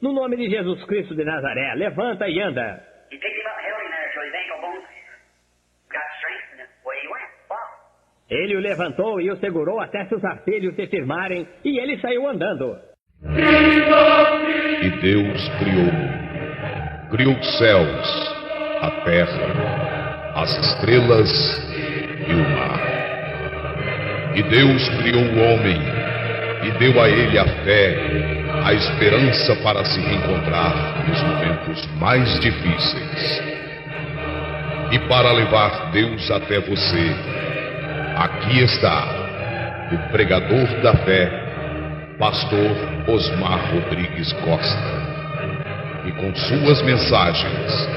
No nome de Jesus Cristo de Nazaré, levanta e anda. He picked him up and held him there till his ankle bones got strength, and away he went. Wow. Ele o levantou e o segurou até seus artelhos se firmarem, e ele saiu andando. E Deus criou os céus, a terra, as estrelas e o mar. E Deus criou o homem e deu a ele a fé, a esperança para se reencontrar nos momentos mais difíceis. E para levar Deus até você, aqui está o pregador da fé, Pastor Osmar Rodrigues Costa, e com suas mensagens,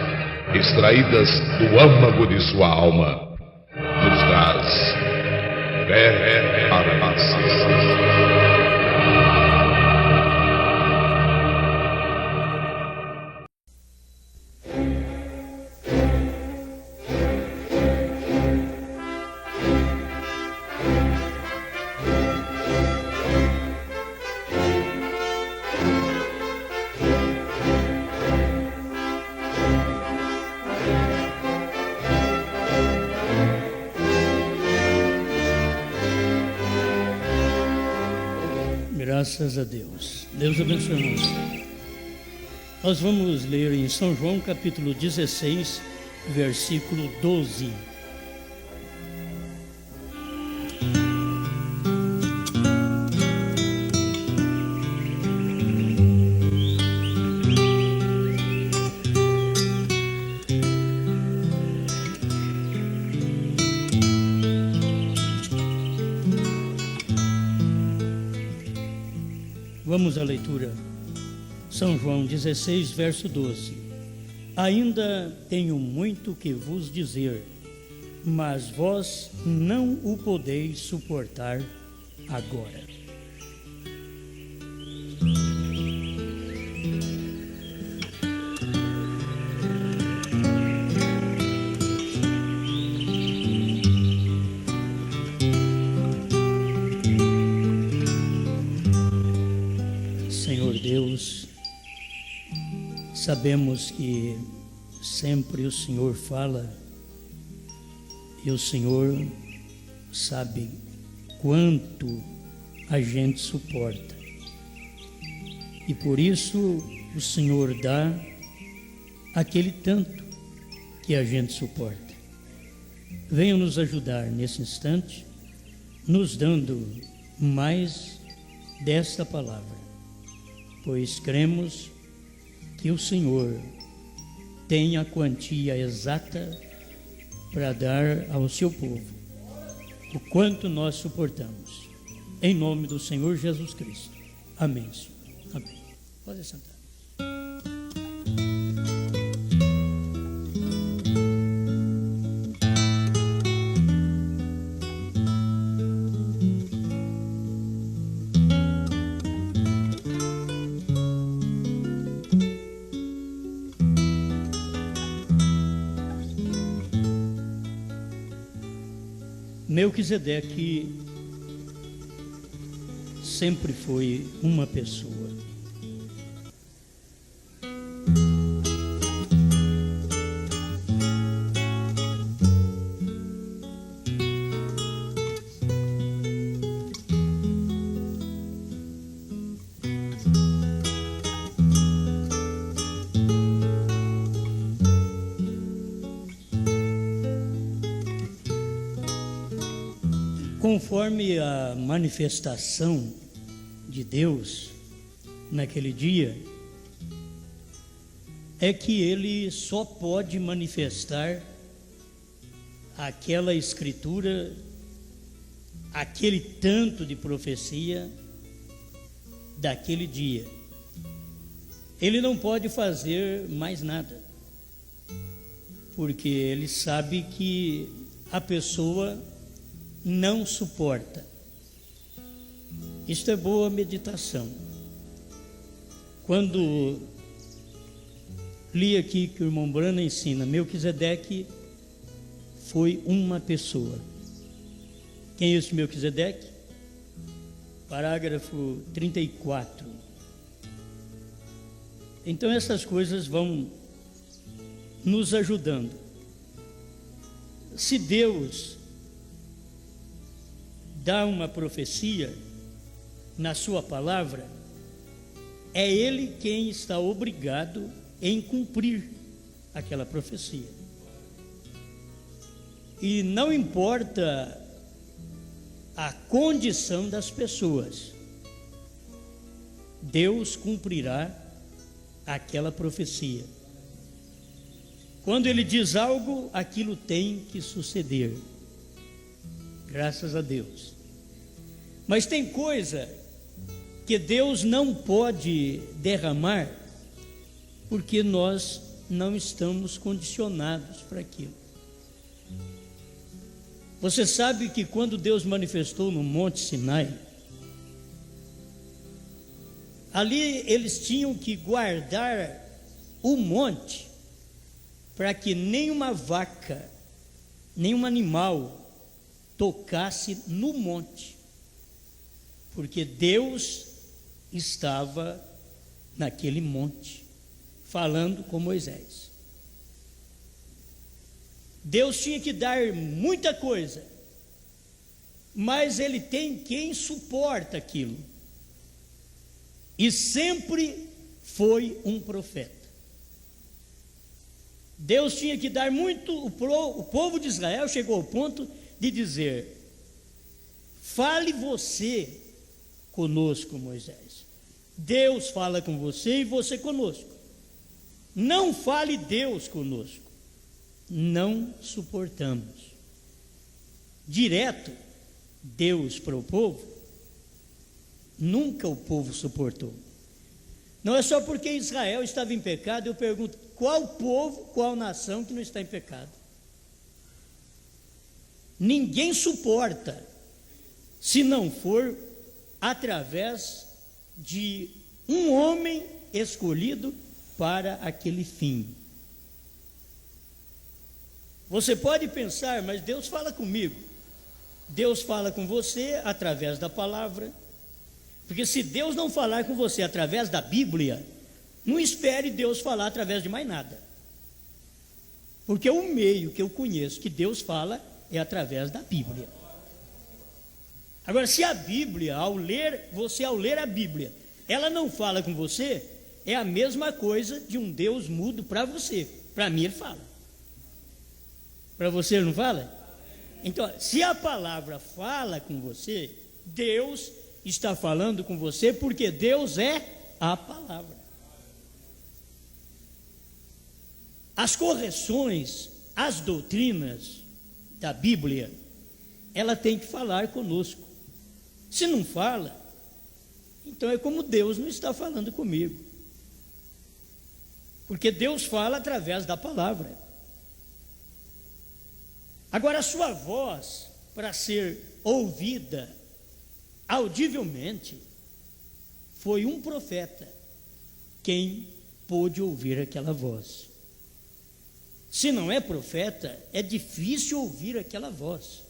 extraídas do âmago de sua alma, nos traz fé para a nação. Graças a Deus. Deus abençoe, irmãos. Nós vamos ler em São João capítulo 16, versículo 12. Vamos à leitura. São João 16, verso 12. Ainda tenho muito que vos dizer, mas vós não o podeis suportar agora. Sabemos que sempre o Senhor fala e o Senhor sabe quanto a gente suporta. E por isso o Senhor dá aquele tanto que a gente suporta. Venha nos ajudar nesse instante, nos dando mais desta palavra, pois cremos que o Senhor tem a quantia exata para dar ao seu povo o quanto nós suportamos. Em nome do Senhor Jesus Cristo. Amém, Senhor. Amém. Pode sentar. Melquisedeque sempre foi uma pessoa. Conforme a manifestação de Deus naquele dia, é que ele só pode manifestar aquela escritura, aquele tanto de profecia daquele dia. Ele não pode fazer mais nada, porque ele sabe que a pessoa não suporta. Isto é boa meditação. Quando li aqui que o irmão Brana ensina, Melquisedeque foi uma pessoa. Quem é esse Melquisedeque? Parágrafo 34. Então essas coisas vão nos ajudando. Se Deus dá uma profecia na sua palavra, é Ele quem está obrigado em cumprir aquela profecia. E não importa a condição das pessoas, Deus cumprirá aquela profecia. Quando Ele diz algo, aquilo tem que suceder. Graças a Deus. Mas tem coisa que Deus não pode derramar, porque nós não estamos condicionados para aquilo. Você sabe que quando Deus manifestou no Monte Sinai, ali eles tinham que guardar o monte para que nenhuma vaca, nenhum animal tocasse no monte, porque Deus estava naquele monte, falando com Moisés. Deus tinha que dar muita coisa, mas Ele tem quem suporta aquilo, e sempre foi um profeta. Deus tinha que dar muito, o povo de Israel chegou ao ponto de dizer: fale você conosco, Moisés. Deus fala com você e você conosco. Não fale Deus conosco. Não suportamos. Direto, Deus para o povo, nunca o povo suportou. Não é só porque Israel estava em pecado. Eu pergunto, qual povo, qual nação que não está em pecado? Ninguém suporta, se não for através de um homem escolhido para aquele fim. Você pode pensar, mas Deus fala comigo. Deus fala com você através da palavra. Porque se Deus não falar com você através da Bíblia, não espere Deus falar através de mais nada. Porque o meio que eu conheço que Deus fala é através da Bíblia. Agora, se a Bíblia, ao ler a Bíblia, ela não fala com você, é a mesma coisa de um Deus mudo para você. Para mim Ele fala. Para você Ele não fala? Então, se a palavra fala com você, Deus está falando com você, porque Deus é a palavra. As correções, as doutrinas da Bíblia, ela tem que falar conosco. Se não fala, então é como Deus não está falando comigo. Porque Deus fala através da palavra. Agora, a sua voz, para ser ouvida audivelmente, foi um profeta quem pôde ouvir aquela voz. Se não é profeta, é difícil ouvir aquela voz.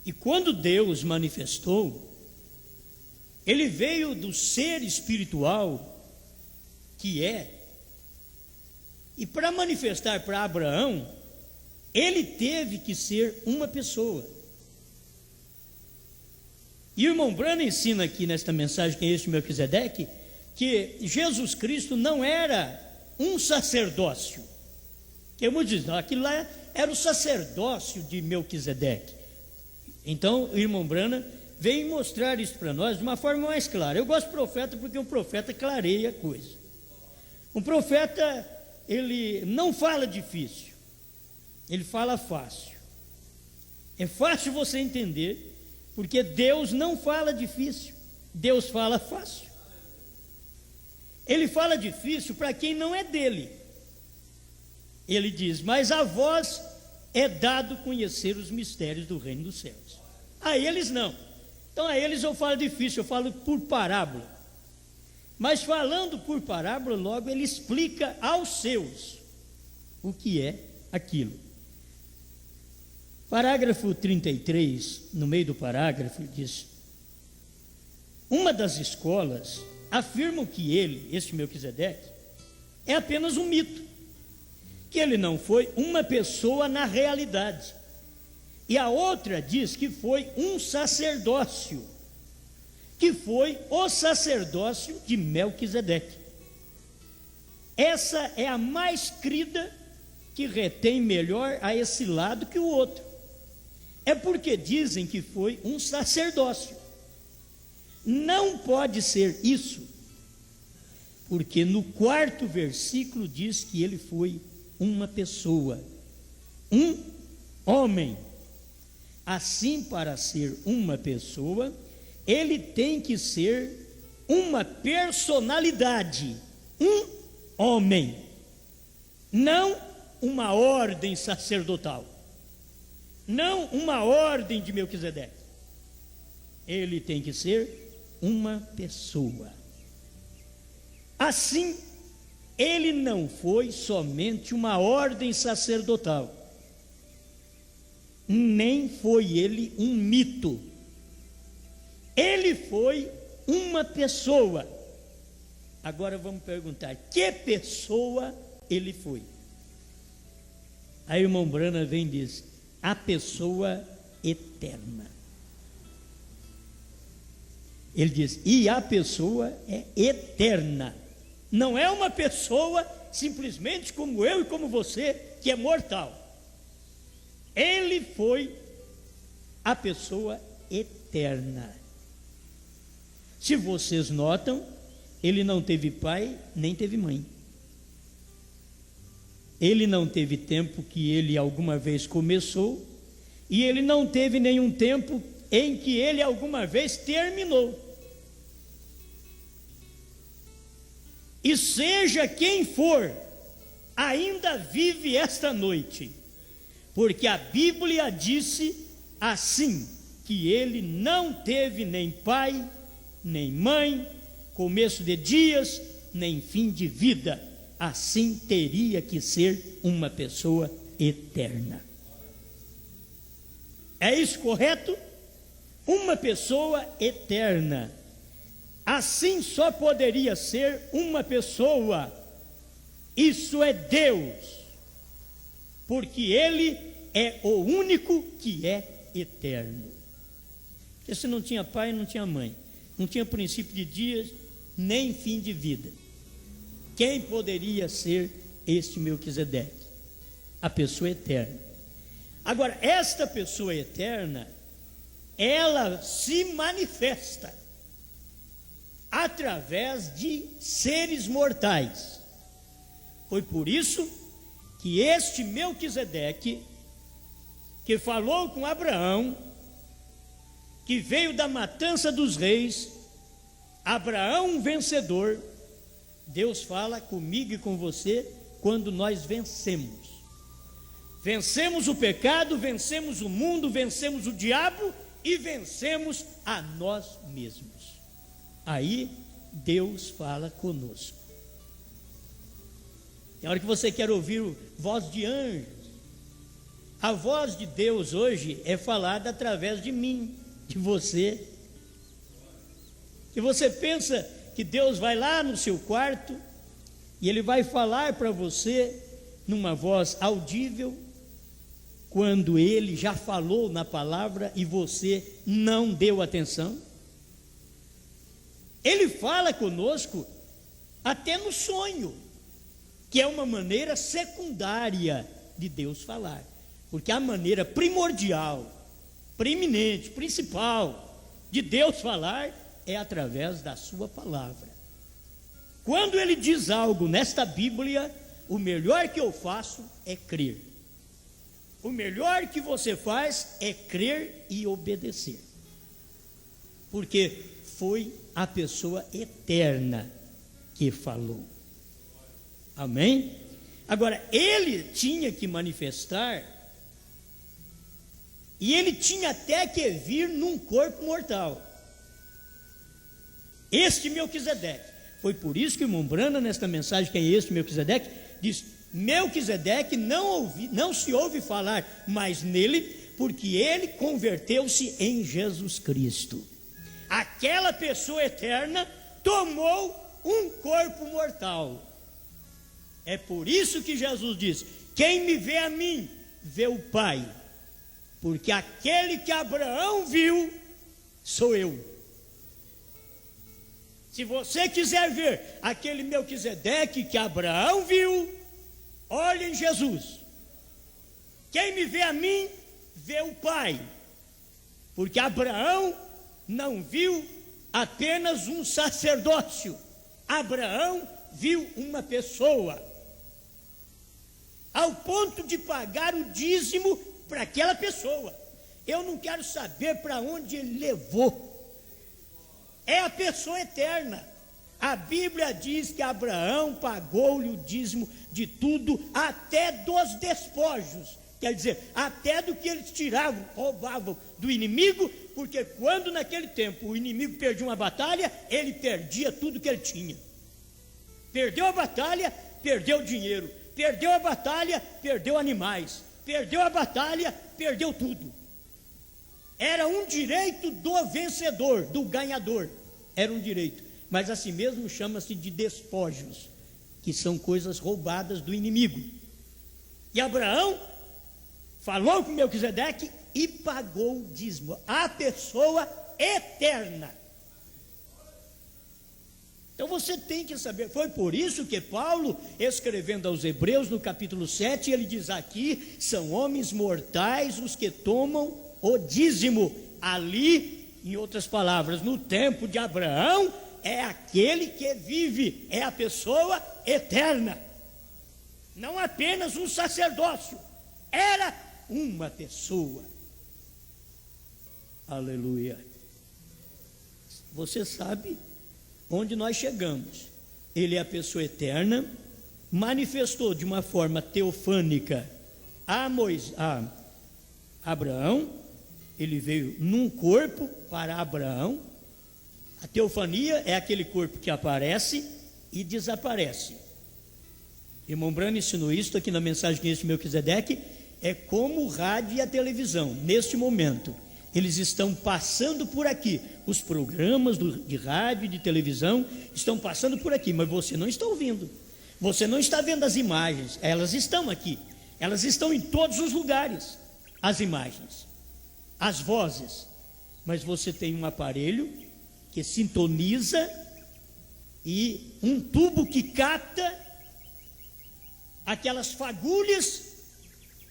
E quando Deus manifestou, Ele veio do ser espiritual que é, e para manifestar para Abraão, Ele teve que ser uma pessoa. E o irmão Branham ensina aqui nesta mensagem, que é este Melquisedeque, que Jesus Cristo não era um sacerdócio. Que eu vou dizer, aquilo lá era o sacerdócio de Melquisedeque. Então o irmão Branham veio mostrar isso para nós de uma forma mais clara. Eu gosto de profeta porque um profeta clareia a coisa. Um profeta, ele não fala difícil, ele fala fácil. É fácil você entender, porque Deus não fala difícil, Deus fala fácil. Ele fala difícil para quem não é dele. Ele diz: mas a vós é dado conhecer os mistérios do reino dos céus. A eles não. Então a eles eu falo difícil, eu falo por parábola. Mas falando por parábola, logo ele explica aos seus o que é aquilo. Parágrafo 33, no meio do parágrafo, diz: uma das escolas afirmam que ele, este Melquisedeque, é apenas um mito, que ele não foi uma pessoa na realidade. E a outra diz que foi um sacerdócio, que foi o sacerdócio de Melquisedeque. Essa é a mais crida, que retém melhor a esse lado que o outro. É porque dizem que foi um sacerdócio. Não pode ser isso, porque no 4º versículo diz que ele foi uma pessoa, um homem. Assim, para ser uma pessoa, ele tem que ser uma personalidade, um homem, não uma ordem sacerdotal, não uma ordem de Melquisedeque. Ele tem que ser uma pessoa. Assim, ele não foi somente uma ordem sacerdotal, nem foi ele um mito. Ele foi uma pessoa. Agora vamos perguntar: que pessoa ele foi? A irmã Brana vem e diz: a pessoa eterna. Ele diz: e a pessoa é eterna. Não é uma pessoa simplesmente como eu e como você, que é mortal. Ele foi a pessoa eterna. Se vocês notam, ele não teve pai, nem teve mãe. Ele não teve tempo que ele alguma vez começou, e ele não teve nenhum tempo em que ele alguma vez terminou. E seja quem for, ainda vive esta noite, porque a Bíblia disse assim, que ele não teve nem pai, nem mãe, começo de dias, nem fim de vida. Assim teria que ser uma pessoa eterna. É isso correto? Uma pessoa eterna. Assim só poderia ser uma pessoa. Isso é Deus, porque Ele é o único que é eterno. Porque se não tinha pai, não tinha mãe, não tinha princípio de dias, nem fim de vida. Quem poderia ser este Melquisedeque? A pessoa eterna. Agora, esta pessoa eterna, ela se manifesta através de seres mortais. Foi por isso que este Melquisedeque, que falou com Abraão, que veio da matança dos reis, Abraão vencedor, Deus fala comigo e com você quando nós vencemos. Vencemos o pecado, vencemos o mundo, vencemos o diabo e vencemos a nós mesmos. Aí Deus fala conosco. Tem hora que você quer ouvir voz de anjos. A voz de Deus hoje é falada através de mim, de você. E você pensa que Deus vai lá no seu quarto e Ele vai falar para você numa voz audível, quando Ele já falou na palavra e você não deu atenção? Ele fala conosco até no sonho, que é uma maneira secundária de Deus falar, porque a maneira primordial, preeminente, principal de Deus falar é através da sua palavra. Quando Ele diz algo nesta Bíblia, o melhor que eu faço é crer. O melhor que você faz é crer e obedecer, porque foi a pessoa eterna que falou. Amém? Agora, ele tinha que manifestar, e ele tinha até que vir num corpo mortal. Este Melquisedeque. Foi por isso que o irmão Brana, nesta mensagem, que é este Melquisedeque, diz: Melquisedeque não se ouve falar mais nele, porque ele converteu-se em Jesus Cristo. Aquela pessoa eterna tomou um corpo mortal. É por isso que Jesus diz: quem me vê a mim, vê o Pai. Porque aquele que Abraão viu, sou eu. Se você quiser ver aquele Melquisedeque que Abraão viu, olhe em Jesus. Quem me vê a mim, vê o Pai. Porque Abraão não viu apenas um sacerdócio. Abraão viu uma pessoa, ao ponto de pagar o dízimo para aquela pessoa. Eu não quero saber para onde ele levou. É a pessoa eterna. A Bíblia diz que Abraão pagou-lhe o dízimo de tudo, até dos despojos. Quer dizer, até do que eles tiravam, roubavam do inimigo, porque quando naquele tempo o inimigo perdia uma batalha, ele perdia tudo que ele tinha. Perdeu a batalha, perdeu dinheiro. Perdeu a batalha, perdeu animais. Perdeu a batalha, perdeu tudo. Era um direito do vencedor, do ganhador. Era um direito. Mas assim mesmo chama-se de despojos, que são coisas roubadas do inimigo. E Abraão falou com Melquisedeque e pagou o dízimo. A pessoa eterna. Então você tem que saber, foi por isso que Paulo, escrevendo aos Hebreus no capítulo 7, ele diz aqui: são homens mortais os que tomam o dízimo. Ali, em outras palavras, no tempo de Abraão, é aquele que vive, é a pessoa eterna. Não apenas um sacerdócio, era uma pessoa. Aleluia. Você sabe onde nós chegamos. Ele é a pessoa eterna, manifestou de uma forma teofânica a Abraão. Ele veio num corpo para Abraão. A teofania é aquele corpo que aparece e desaparece. Irmão Branham ensinou isso aqui na mensagem de Melquisedeque. É como o rádio e a televisão, neste momento. Eles estão passando por aqui. Os programas de rádio e de televisão estão passando por aqui, mas você não está ouvindo. Você não está vendo as imagens. Elas estão aqui. Elas estão em todos os lugares. As imagens, as vozes. Mas você tem um aparelho que sintoniza e um tubo que capta aquelas fagulhas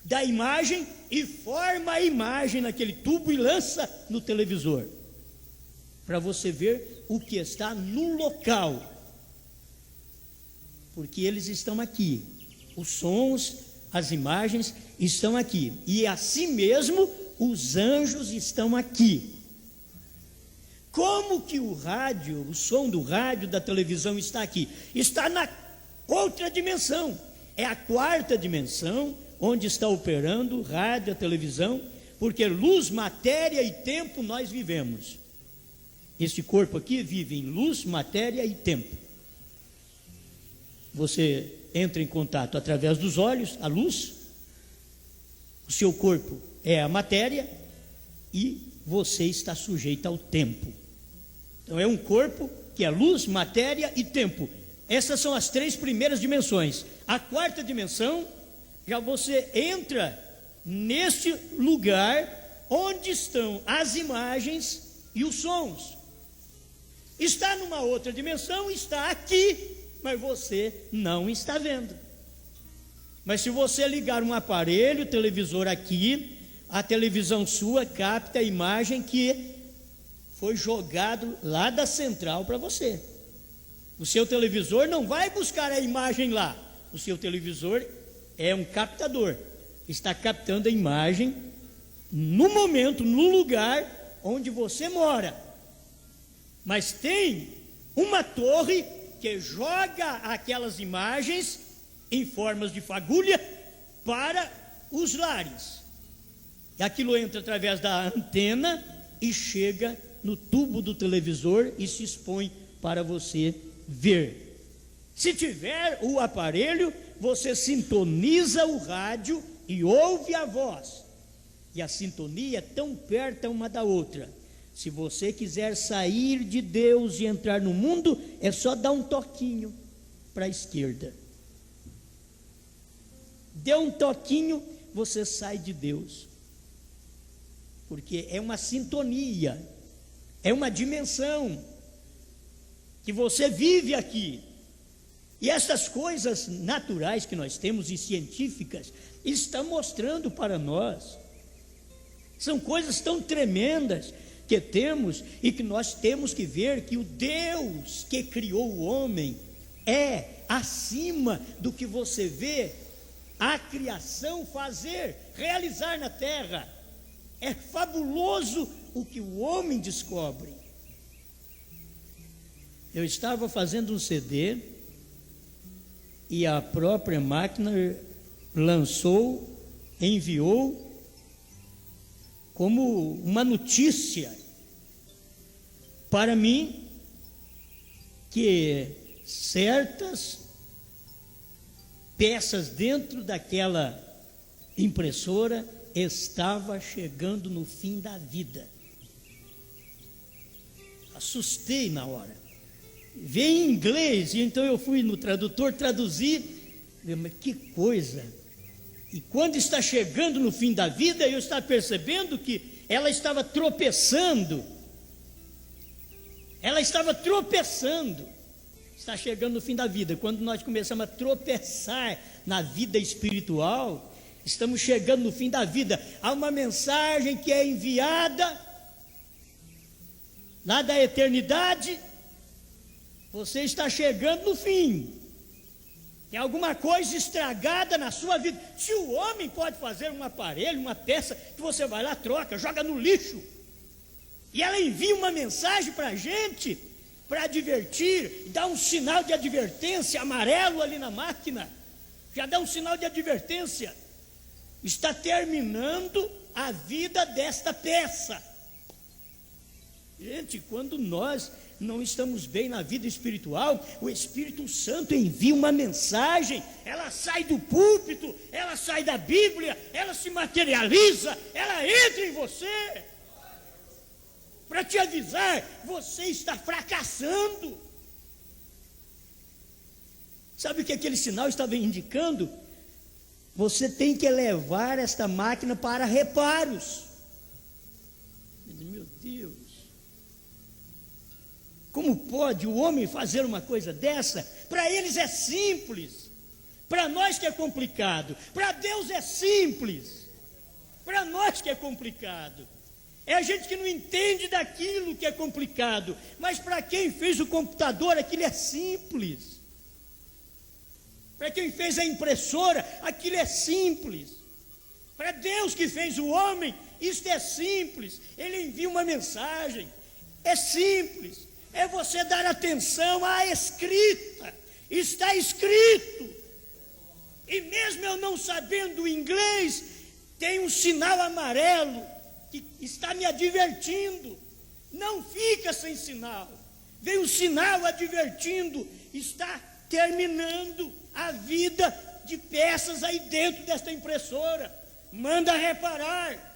da imagem e forma a imagem naquele tubo e lança no televisor, para você ver o que está no local, porque eles estão aqui, os sons, as imagens estão aqui, e assim mesmo os anjos estão aqui. Como que o rádio, o som do rádio, da televisão está aqui? Está na outra dimensão, é a quarta dimensão, onde está operando o rádio, a televisão, porque luz, matéria e tempo nós vivemos. Este corpo aqui vive em luz, matéria e tempo. Você entra em contato através dos olhos, a luz, o seu corpo é a matéria e você está sujeito ao tempo. Então é um corpo que é luz, matéria e tempo. Essas são as três primeiras dimensões. A quarta dimensão, já você entra neste lugar onde estão as imagens e os sons. Está numa outra dimensão, está aqui, mas você não está vendo. Mas se você ligar um aparelho, televisor aqui, a televisão sua capta a imagem que foi jogado lá da central para você. O seu televisor não vai buscar a imagem lá. O seu televisor é um captador, está captando a imagem no momento, no lugar onde você mora. Mas tem uma torre que joga aquelas imagens em formas de fagulha para os lares. E aquilo entra através da antena e chega no tubo do televisor e se expõe para você ver. Se tiver o aparelho, você sintoniza o rádio e ouve a voz. E a sintonia é tão perto uma da outra. Se você quiser sair de Deus e entrar no mundo, é só dar um toquinho para a esquerda. Deu um toquinho, você sai de Deus. Porque é uma sintonia, é uma dimensão que você vive aqui. E essas coisas naturais que nós temos e científicas estão mostrando para nós. São coisas tão tremendas que temos e que nós temos que ver que o Deus que criou o homem é acima do que você vê a criação fazer, realizar na terra. É fabuloso o que o homem descobre. Eu estava fazendo um CD e a própria máquina enviou como uma notícia para mim que certas peças dentro daquela impressora estava chegando no fim da vida. Assustei na hora. Veio em inglês, e então eu fui no tradutor traduzir. Mas que coisa! E quando está chegando no fim da vida, eu estava percebendo que ela estava tropeçando. Ela estava tropeçando. Está chegando no fim da vida. Quando nós começamos a tropeçar na vida espiritual, estamos chegando no fim da vida. Há uma mensagem que é enviada lá da eternidade. Você está chegando no fim. Tem alguma coisa estragada na sua vida. Se o homem pode fazer um aparelho, uma peça, que você vai lá, troca, joga no lixo, e ela envia uma mensagem para a gente, para advertir, dá um sinal de advertência amarelo ali na máquina, já dá um sinal de advertência. Está terminando a vida desta peça. Gente, quando nós não estamos bem na vida espiritual, o Espírito Santo envia uma mensagem, ela sai do púlpito, ela sai da Bíblia, ela se materializa, ela entra em você, para te avisar, você está fracassando. Sabe o que aquele sinal estava indicando? Você tem que levar esta máquina para reparos. Meu Deus, como pode o homem fazer uma coisa dessa? Para eles é simples, para nós que é complicado. Para Deus é simples, para nós que é complicado. É a gente que não entende daquilo que é complicado, mas para quem fez o computador aquilo é simples. Para quem fez a impressora aquilo é simples. Para Deus que fez o homem, isto é simples. Ele envia uma mensagem, é simples. É você dar atenção à escrita. Está escrito. E mesmo eu não sabendo inglês, tem um sinal amarelo que está me advertindo. Não fica sem sinal. Vem um sinal advertindo. Está terminando a vida de peças aí dentro desta impressora. Manda reparar.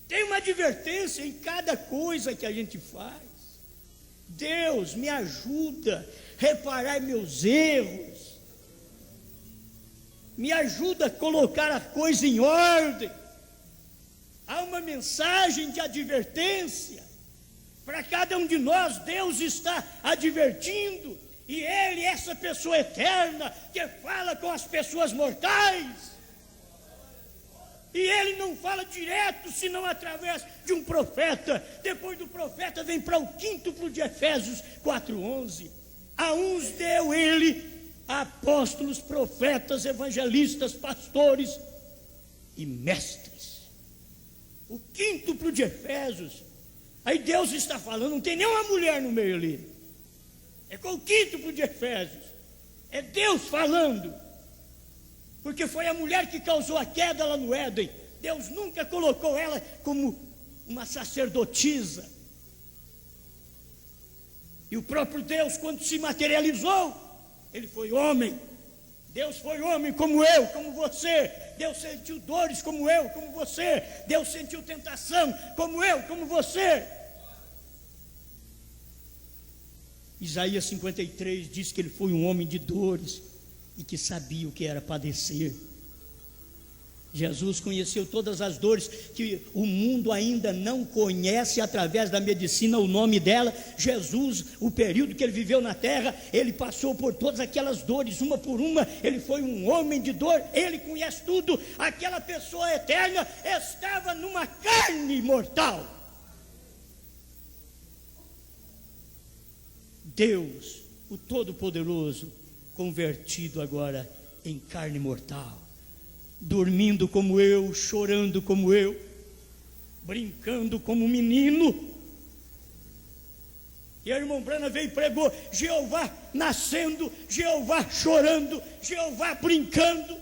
Tem uma advertência em cada coisa que a gente faz. Deus me ajuda a reparar meus erros. Me ajuda a colocar a coisa em ordem. Há uma mensagem de advertência. Para cada um de nós, Deus está advertindo. E Ele, essa pessoa eterna, que fala com as pessoas mortais. E Ele não fala direto, senão através de um profeta. Depois do profeta vem para o quíntuplo de Efésios 4:11. A uns deu Ele apóstolos, profetas, evangelistas, pastores e mestres. O quíntuplo de Efésios. Aí Deus está falando, não tem nenhuma mulher no meio ali. É com o quíntuplo de Efésios. É Deus falando. Porque foi a mulher que causou a queda lá no Éden. Deus nunca colocou ela como uma sacerdotisa. E o próprio Deus, quando se materializou, Ele foi homem. Deus foi homem como eu, como você. Deus sentiu dores como eu, como você. Deus sentiu tentação como eu, como você. Isaías 53 diz que ele foi um homem de dores e que sabia o que era padecer. Jesus conheceu todas as dores que o mundo ainda não conhece através da medicina, o nome dela. Jesus, o período que ele viveu na terra, ele passou por todas aquelas dores, uma por uma. Ele foi um homem de dor, ele conhece tudo. Aquela pessoa eterna estava numa carne mortal. Deus, o Todo-Poderoso, convertido agora em carne mortal, dormindo como eu, chorando como eu, brincando como um menino. E a irmã Brana veio e pregou: Jeová nascendo, Jeová chorando, Jeová brincando.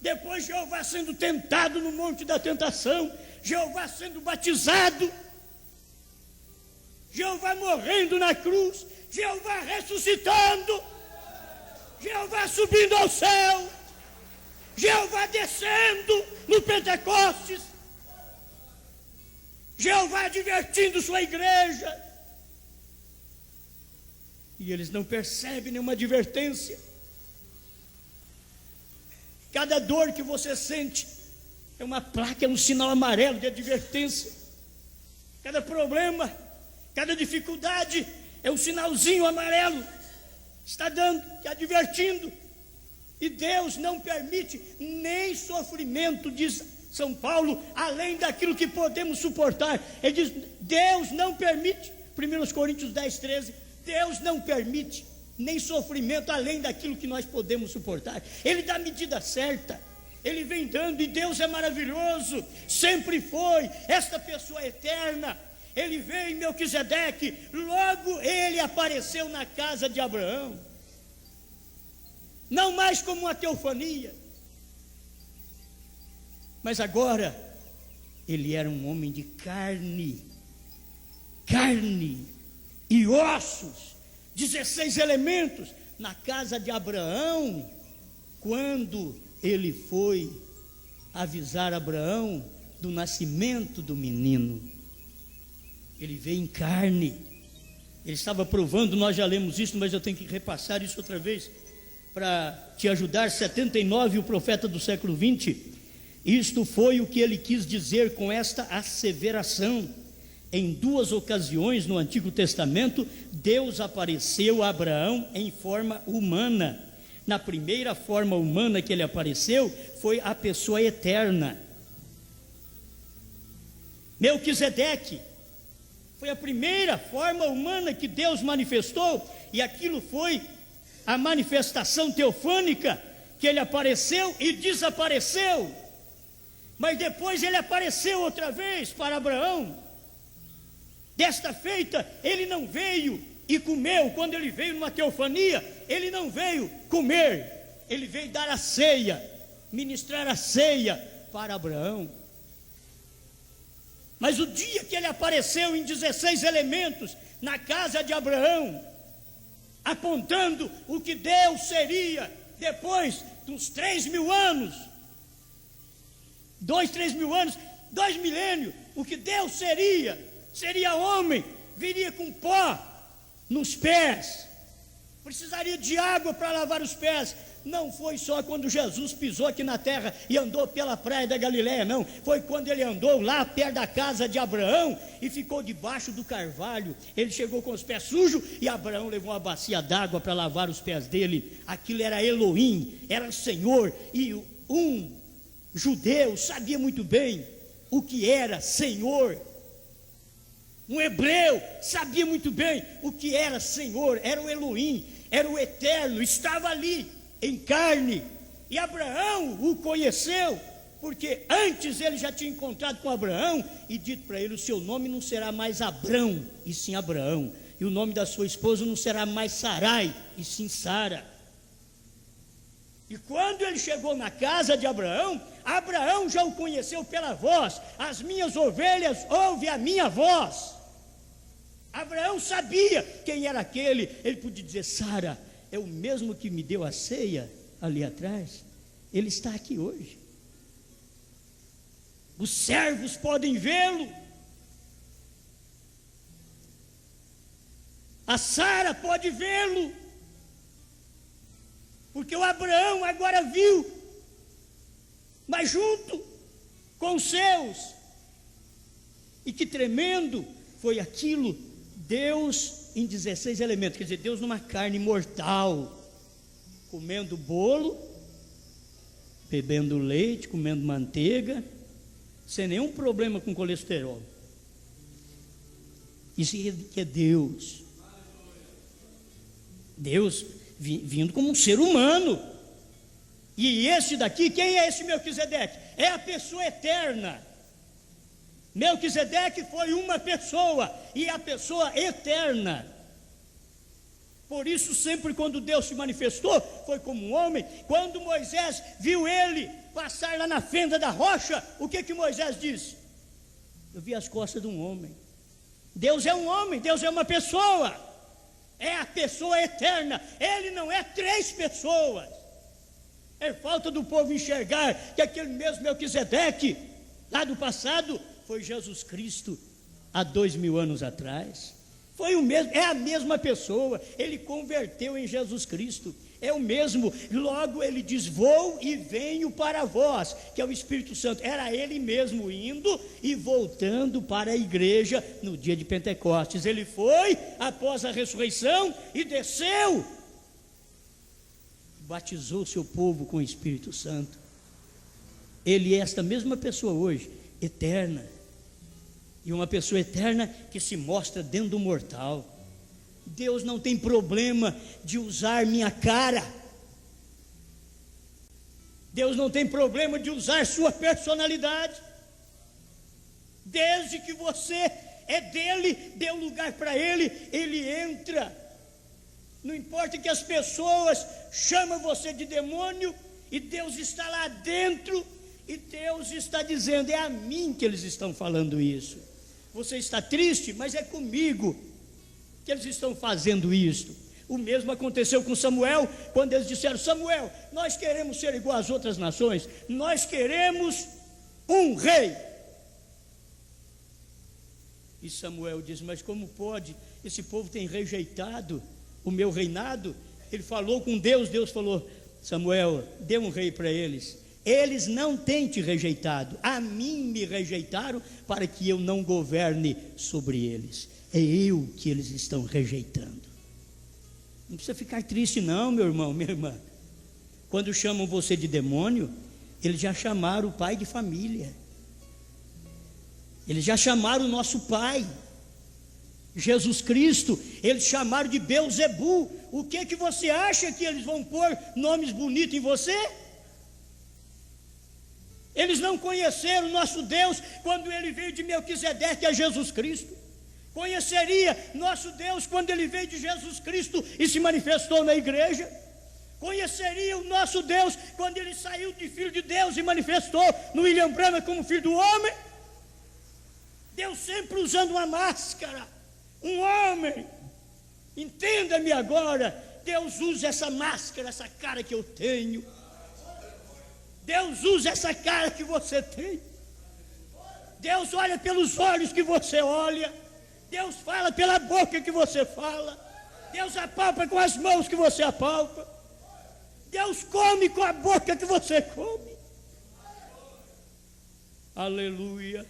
Depois Jeová sendo tentado no monte da tentação, Jeová sendo batizado, Jeová morrendo na cruz, Jeová ressuscitando, Jeová subindo ao céu, Jeová descendo no Pentecostes, Jeová divertindo sua igreja. E eles não percebem nenhuma advertência. Cada dor que você sente é uma placa, é um sinal amarelo de advertência. Cada problema, cada dificuldade é um sinalzinho amarelo, está dando, advertindo. E Deus não permite nem sofrimento, diz São Paulo, além daquilo que podemos suportar. Ele diz: Deus não permite, 1 Coríntios 10, 13, Deus não permite nem sofrimento além daquilo que nós podemos suportar. Ele dá a medida certa, Ele vem dando, e Deus é maravilhoso, sempre foi, esta pessoa é eterna. Ele veio em Melquisedeque, logo ele apareceu na casa de Abraão, não mais como uma teofania, mas agora ele era um homem de carne e ossos, 16 elementos, na casa de Abraão, quando ele foi avisar Abraão do nascimento do menino. Ele veio em carne, ele estava provando, nós já lemos isso, mas eu tenho que repassar isso outra vez, para te ajudar. 79, o profeta do século 20, isto foi o que ele quis dizer com esta asseveração. Em duas ocasiões no Antigo Testamento, Deus apareceu a Abraão em forma humana. Na primeira forma humana que ele apareceu, foi a pessoa eterna. Melquisedeque foi a primeira forma humana que Deus manifestou, e aquilo foi a manifestação teofânica, que ele apareceu e desapareceu. Mas depois ele apareceu outra vez para Abraão. Desta feita, ele não veio e comeu. Quando ele veio numa teofania, ele não veio comer, ele veio dar a ceia, ministrar a ceia para Abraão. Mas o dia que ele apareceu em 16 elementos na casa de Abraão, apontando o que Deus seria depois dos 3.000 anos, 3.000 anos, 2 milênios, o que Deus seria homem, viria com pó nos pés, precisaria de água para lavar os pés. Não foi só quando Jesus pisou aqui na terra e andou pela praia da Galileia, não. Foi quando ele andou lá perto da casa de Abraão e ficou debaixo do carvalho. Ele chegou com os pés sujos e Abraão levou uma bacia d'água para lavar os pés dele. Aquilo era Elohim, era o Senhor. E um judeu sabia muito bem o que era Senhor. Um hebreu sabia muito bem o que era Senhor. Era o Elohim, era o Eterno, estava ali em carne, e Abraão o conheceu, porque antes ele já tinha encontrado com Abraão e dito para ele: o seu nome não será mais Abrão, e sim Abraão, e o nome da sua esposa não será mais Sarai, e sim Sara. E quando ele chegou na casa de Abraão, Abraão já o conheceu pela voz: as minhas ovelhas ouvem a minha voz. Abraão sabia quem era aquele. Ele podia dizer: Sara, é o mesmo que me deu a ceia ali atrás, ele está aqui hoje. Os servos podem vê-lo, a Sara pode vê-lo, porque o Abraão agora viu, mas junto com os seus. E que tremendo foi aquilo, Deus em 16 elementos, quer dizer, Deus numa carne mortal, comendo bolo, bebendo leite, comendo manteiga, sem nenhum problema com colesterol. Isso que é Deus. Deus vindo como um ser humano. E esse daqui, quem é esse Melquisedeque? É a pessoa eterna. Melquisedeque foi uma pessoa, e a pessoa eterna. Por isso, sempre quando Deus se manifestou, foi como um homem. Quando Moisés viu ele passar lá na fenda da rocha, o que Moisés disse? Eu vi as costas de um homem. Deus é um homem, Deus é uma pessoa. É a pessoa eterna. Ele não é três pessoas. É falta do povo enxergar que aquele mesmo Melquisedeque, lá do passado, foi Jesus Cristo há 2000 anos atrás. Foi o mesmo, é a mesma pessoa. Ele converteu em Jesus Cristo, é o mesmo. Logo ele diz: vou e venho para vós, que é o Espírito Santo. Era ele mesmo indo e voltando para a igreja no dia de Pentecostes. Ele foi após a ressurreição e desceu, batizou o seu povo com o Espírito Santo. Ele é esta mesma pessoa hoje, eterna. E uma pessoa eterna que se mostra dentro do mortal. Deus não tem problema de usar minha cara. Deus não tem problema de usar sua personalidade. Desde que você é dele, dê um lugar para ele, ele entra. Não importa que as pessoas chamam você de demônio, e Deus está lá dentro, e Deus está dizendo: é a mim que eles estão falando isso. Você está triste, mas é comigo que eles estão fazendo isto. O mesmo aconteceu com Samuel, quando eles disseram: Samuel, nós queremos ser igual às outras nações, nós queremos um rei. E Samuel diz: mas como pode? Esse povo tem rejeitado o meu reinado. Ele falou com Deus, Deus falou: Samuel, dê um rei para eles. Eles não têm te rejeitado, a mim me rejeitaram para que eu não governe sobre eles. É eu que eles estão rejeitando. Não precisa ficar triste não, meu irmão, minha irmã. Quando chamam você de demônio, eles já chamaram o pai de família. Eles já chamaram o nosso pai, Jesus Cristo. Eles chamaram de Beuzebu. O que você acha que eles vão pôr nomes bonitos em você? Eles não conheceram o nosso Deus quando ele veio de Melquisedeque a Jesus Cristo. Conheceria nosso Deus quando ele veio de Jesus Cristo e se manifestou na igreja. Conheceria o nosso Deus quando ele saiu de filho de Deus e manifestou no William Branham como filho do homem. Deus sempre usando uma máscara, um homem. Entenda-me agora, Deus usa essa máscara, essa cara que eu tenho. Deus usa essa cara que você tem. Deus olha pelos olhos que você olha. Deus fala pela boca que você fala. Deus apalpa com as mãos que você apalpa. Deus come com a boca que você come. Aleluia.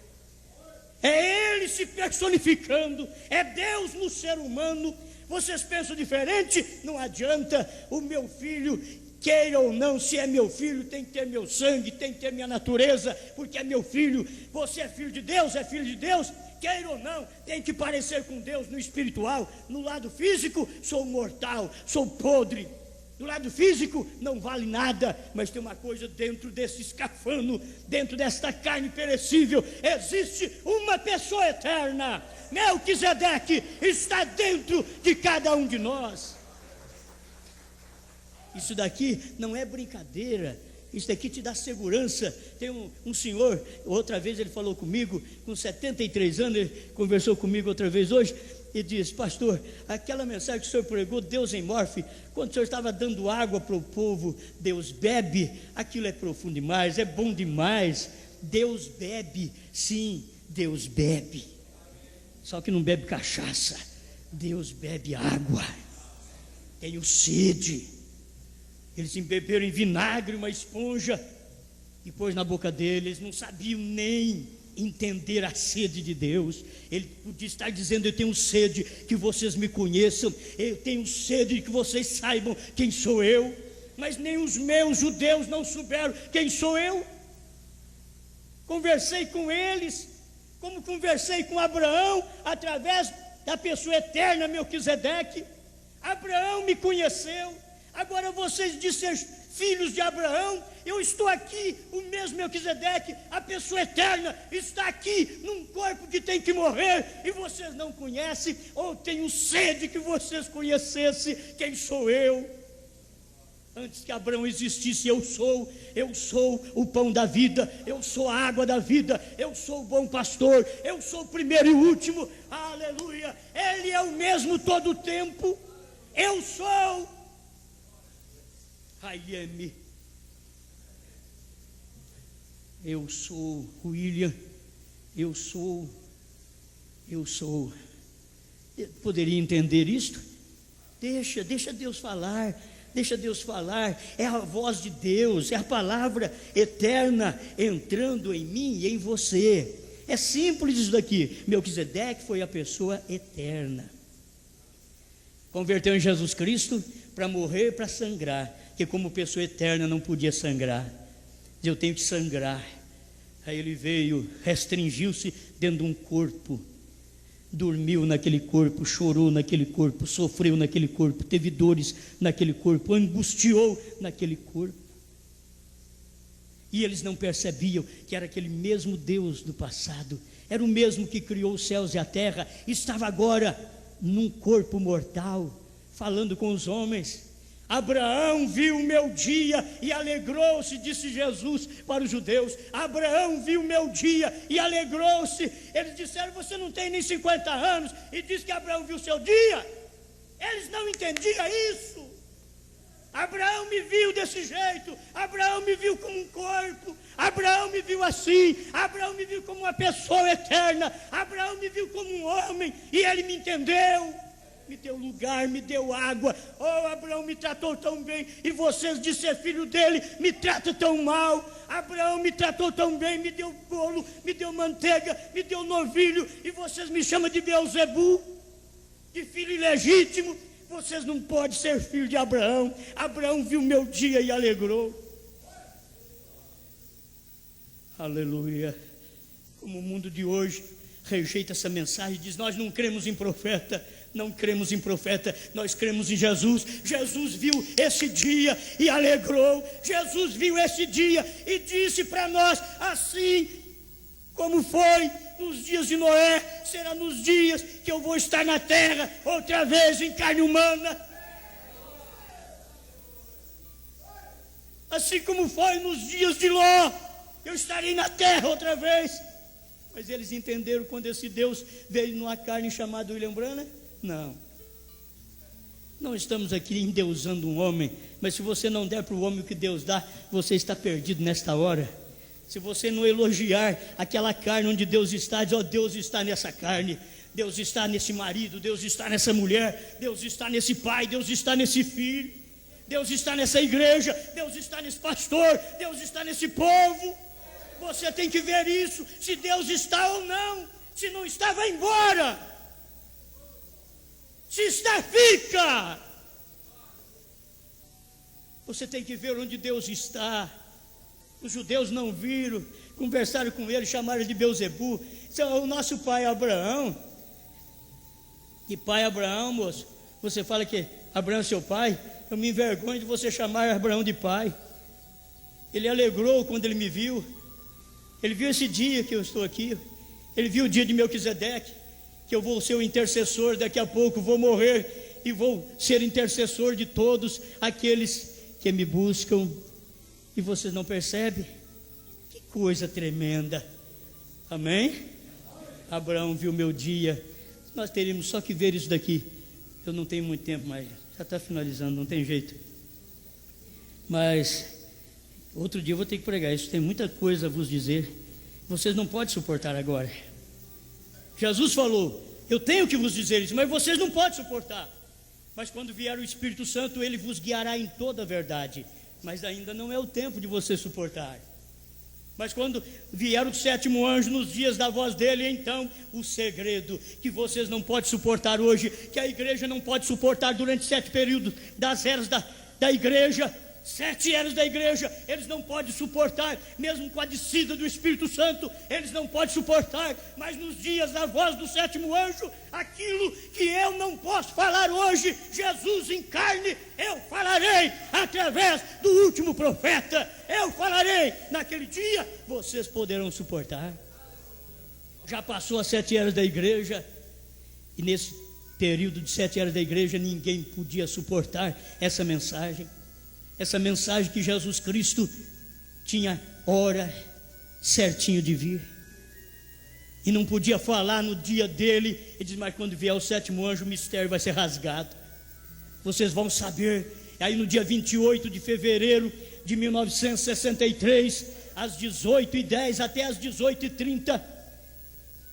É Ele se personificando. É Deus no ser humano. Vocês pensam diferente? Não adianta. O meu filho, queira ou não, se é meu filho, tem que ter meu sangue, tem que ter minha natureza, porque é meu filho. Você é filho de Deus, é filho de Deus, queira ou não, tem que parecer com Deus no espiritual. No lado físico, sou mortal, sou podre. Do lado físico, não vale nada, mas tem uma coisa dentro desse escafano, dentro desta carne perecível, existe uma pessoa eterna. Melquisedeque está dentro de cada um de nós. Isso daqui não é brincadeira, isso daqui te dá segurança. Tem um senhor, outra vez ele falou comigo, com 73 anos, ele conversou comigo outra vez hoje. e disse: pastor, aquela mensagem que o senhor pregou, Deus em morfe, quando o senhor estava dando água para o povo, Deus bebe, aquilo é profundo demais, é bom demais. Deus bebe, sim, Deus bebe, só que não bebe cachaça, Deus bebe água. Tenho sede. Eles embeberam em vinagre uma esponja e pôs na boca deles, não sabiam nem entender a sede de Deus. Ele podia estar dizendo: eu tenho sede que vocês me conheçam, eu tenho sede que vocês saibam quem sou eu. Mas nem os meus judeus não souberam quem sou eu. Conversei com eles como conversei com Abraão, através da pessoa eterna Melquisedeque. Abraão me conheceu. Agora vocês dizem ser filhos de Abraão, eu estou aqui, o mesmo Melquisedeque, a pessoa eterna, está aqui num corpo que tem que morrer, e vocês não conhecem, ou tenho sede que vocês conhecessem quem sou eu. Antes que Abraão existisse, eu sou o pão da vida, eu sou a água da vida, eu sou o bom pastor, eu sou o primeiro e o último, aleluia. Ele é o mesmo todo o tempo, eu sou. Ai-me. Eu sou, William, eu sou. Poderia entender isto? Deixa Deus falar. Deixa Deus falar, é a voz de Deus, é a palavra eterna entrando em mim e em você. É simples isso daqui. Melquisedeque foi a pessoa eterna. Converteu em Jesus Cristo para morrer, para sangrar, que como pessoa eterna não podia sangrar. Eu tenho que sangrar. Aí ele veio, restringiu-se dentro de um corpo. Dormiu naquele corpo, chorou naquele corpo, sofreu naquele corpo, teve dores naquele corpo, angustiou naquele corpo. E eles não percebiam que era aquele mesmo Deus do passado, era o mesmo que criou os céus e a terra, estava agora num corpo mortal, falando com os homens. Abraão viu o meu dia e alegrou-se, disse Jesus para os judeus. Abraão viu o meu dia e alegrou-se. Eles disseram: você não tem nem 50 anos, e diz que Abraão viu o seu dia. Eles não entendiam isso. Abraão me viu desse jeito, Abraão me viu como um corpo, Abraão me viu assim, Abraão me viu como uma pessoa eterna, Abraão me viu como um homem, e ele me entendeu. Me deu lugar, me deu água. Oh, Abraão me tratou tão bem, e vocês de ser filho dele me tratam tão mal. Abraão me tratou tão bem, me deu bolo, me deu manteiga, me deu novilho, e vocês me chamam de Beelzebu, de filho ilegítimo. Vocês não podem ser filho de Abraão. Abraão viu meu dia e alegrou. Aleluia. Como o mundo de hoje rejeita essa mensagem, diz: nós não cremos em profeta. Não cremos em profeta, nós cremos em Jesus. Jesus viu esse dia e alegrou. Jesus viu esse dia e disse para nós: assim como foi nos dias de Noé, será nos dias que eu vou estar na terra outra vez em carne humana. Assim como foi nos dias de Ló, eu estarei na terra outra vez. Mas eles entenderam quando esse Deus veio numa carne chamada William Branham? Não estamos aqui endeusando um homem, mas se você não der para o homem o que Deus dá, você está perdido nesta hora. Se você não elogiar aquela carne onde Deus está, diz: ó, Deus está nessa carne, Deus está nesse marido, Deus está nessa mulher, Deus está nesse pai, Deus está nesse filho, Deus está nessa igreja, Deus está nesse pastor, Deus está nesse povo. Você tem que ver isso, se Deus está ou não. Se não está, vai embora. Se está, fica. Você tem que ver onde Deus está. Os judeus não viram, conversaram com ele, chamaram de Beelzebu. O nosso pai Abraão. Que pai Abraão, moço? Você fala que Abraão é seu pai? Eu me envergonho de você chamar Abraão de pai. Ele alegrou quando ele me viu. Ele viu esse dia que eu estou aqui. Ele viu o dia de Melquisedeque, que eu vou ser o intercessor, daqui a pouco vou morrer e vou ser intercessor de todos aqueles que me buscam. E vocês não percebem? Que coisa tremenda. Amém? Abraão viu meu dia. nós teríamos só que ver isso daqui. Eu não tenho muito tempo, mas já está finalizando, não tem jeito. Mas outro dia eu vou ter que pregar isso. Tem muita coisa a vos dizer. Vocês não podem suportar agora. Jesus falou: eu tenho que vos dizer isso, mas vocês não podem suportar. Mas quando vier o Espírito Santo, Ele vos guiará em toda a verdade. Mas ainda não é o tempo de você suportar. Mas quando vier o 7º anjo nos dias da voz dele, então o segredo que vocês não podem suportar hoje, que a igreja não pode suportar durante 7 períodos das eras da igreja, 7 eras da igreja, eles não podem suportar, mesmo com a descida do Espírito Santo, eles não podem suportar. Mas nos dias da voz do 7º anjo, aquilo que eu não posso falar hoje, Jesus em carne, eu falarei através do último profeta. Eu falarei naquele dia, vocês poderão suportar. Já passou as 7 eras da igreja, e nesse período de 7 eras da igreja, ninguém podia suportar essa mensagem. Essa mensagem que Jesus Cristo tinha hora certinho de vir, e não podia falar no dia dele. Ele diz: mas quando vier o 7º anjo, o mistério vai ser rasgado, vocês vão saber. Aí no dia 28 de fevereiro de 1963, às 18h10 até às 18h30,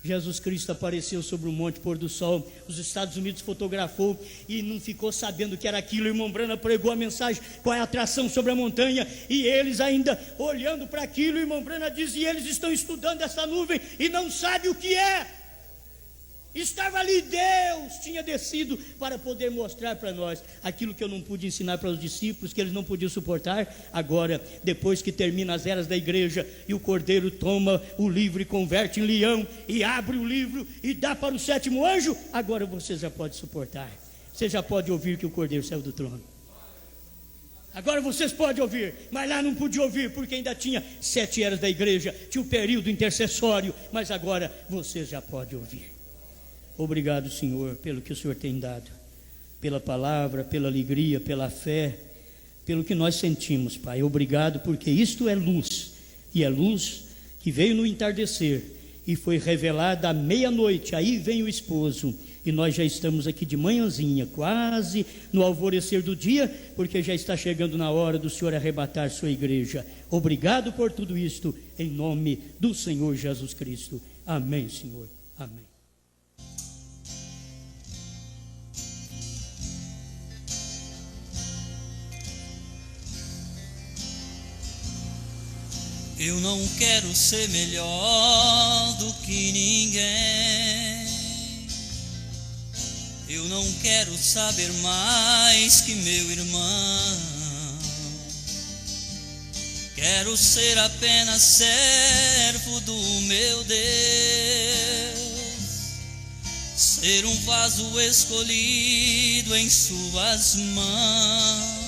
Jesus Cristo apareceu sobre o Monte Pôr do Sol. Os Estados Unidos fotografou e não ficou sabendo o que era aquilo. O irmão Branham pregou a mensagem: qual é a atração sobre a montanha? E eles ainda olhando para aquilo, o irmão Branham diz: e eles estão estudando essa nuvem e não sabem o que é. Estava ali, Deus tinha descido para poder mostrar para nós aquilo que eu não pude ensinar para os discípulos, que eles não podiam suportar. Agora, depois que termina as eras da igreja e o Cordeiro toma o livro e converte em leão e abre o livro e dá para o 7º anjo, agora você já pode suportar. Você já pode ouvir que o Cordeiro saiu do trono. Agora vocês podem ouvir, mas lá não podia ouvir, porque ainda tinha 7 eras da igreja, tinha o período intercessório. Mas agora vocês já podem ouvir. Obrigado, Senhor, pelo que o Senhor tem dado, pela palavra, pela alegria, pela fé, pelo que nós sentimos, Pai. Obrigado, porque isto é luz, e é luz que veio no entardecer e foi revelada à meia-noite. Aí vem o esposo, e nós já estamos aqui de manhãzinha, quase no alvorecer do dia, porque já está chegando na hora do Senhor arrebatar sua igreja. Obrigado por tudo isto, em nome do Senhor Jesus Cristo. Amém, Senhor. Amém. Eu não quero ser melhor do que ninguém. Eu não quero saber mais que meu irmão. Quero ser apenas servo do meu Deus, ser um vaso escolhido em suas mãos.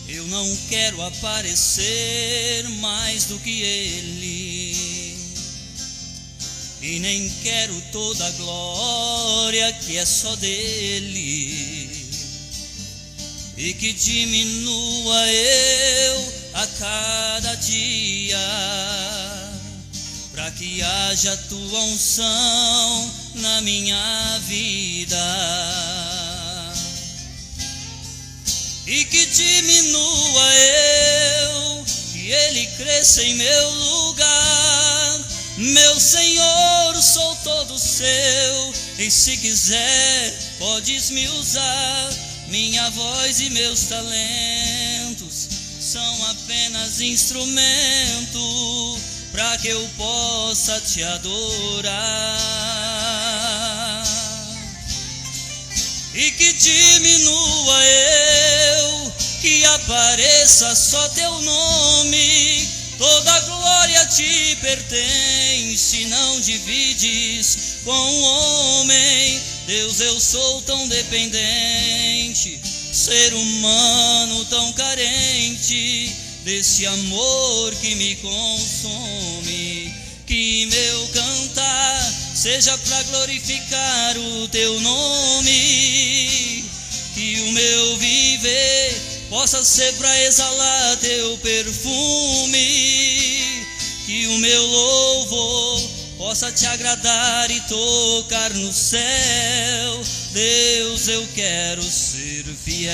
Eu não quero aparecer mais do que Ele, e nem quero toda a glória que é só dele, e que diminua eu a cada dia, para que haja tua unção na minha vida. E que diminua eu, que Ele cresça em meu lugar. Meu Senhor, sou todo seu, e se quiser, podes me usar. Minha voz e meus talentos são apenas instrumento para que eu possa te adorar. E que diminua eu, que apareça só teu nome. Toda glória te pertence, não divides com o homem. Deus, eu sou tão dependente, ser humano tão carente desse amor que me consome. Que meu cantar seja para glorificar o teu nome, que o meu viver possa ser para exalar teu perfume, que o meu louvor possa te agradar e tocar no céu. Deus, eu quero ser fiel.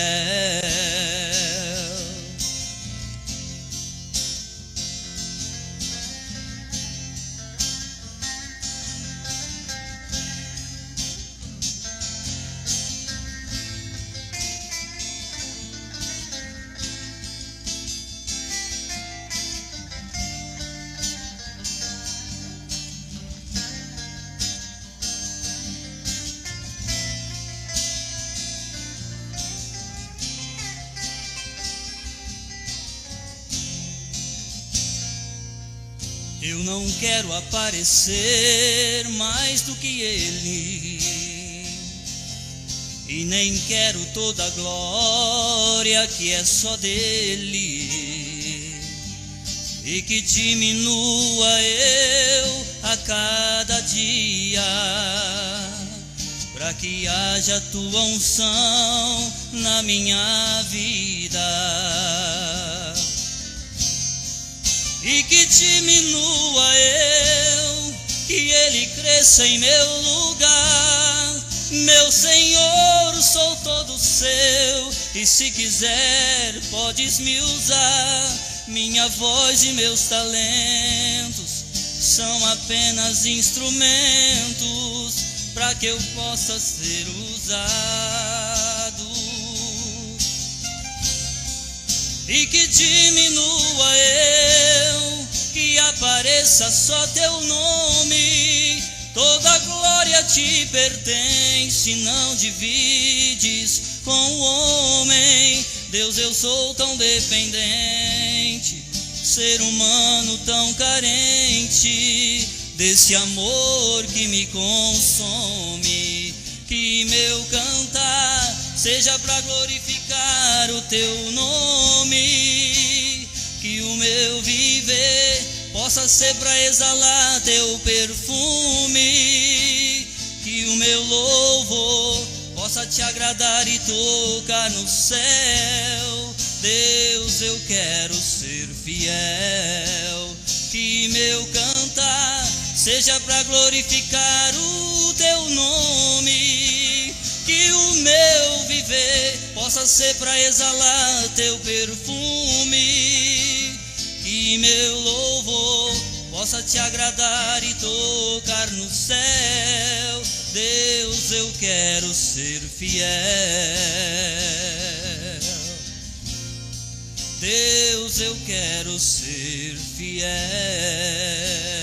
Eu não quero aparecer mais do que Ele, e nem quero toda a glória que é só dele, e que diminua eu a cada dia, para que haja tua unção na minha vida. E que diminua eu, que Ele cresça em meu lugar. Meu Senhor, sou todo seu, e se quiser podes me usar. Minha voz e meus talentos são apenas instrumentos para que eu possa ser usado. E que diminua eu, que apareça só teu nome. Toda glória te pertence, não divides com o homem. Deus, eu sou tão dependente, ser humano tão carente desse amor que me consome. Que meu cantar seja para glorificar o teu nome, que o meu viver possa ser para exalar teu perfume, que o meu louvor possa te agradar e tocar no céu. Deus, eu quero ser fiel, que meu cantar seja para glorificar o teu nome, que o meu viver possa ser para exalar teu perfume, que meu louvor possa te agradar e tocar no céu. Deus, eu quero ser fiel. Deus, eu quero ser fiel.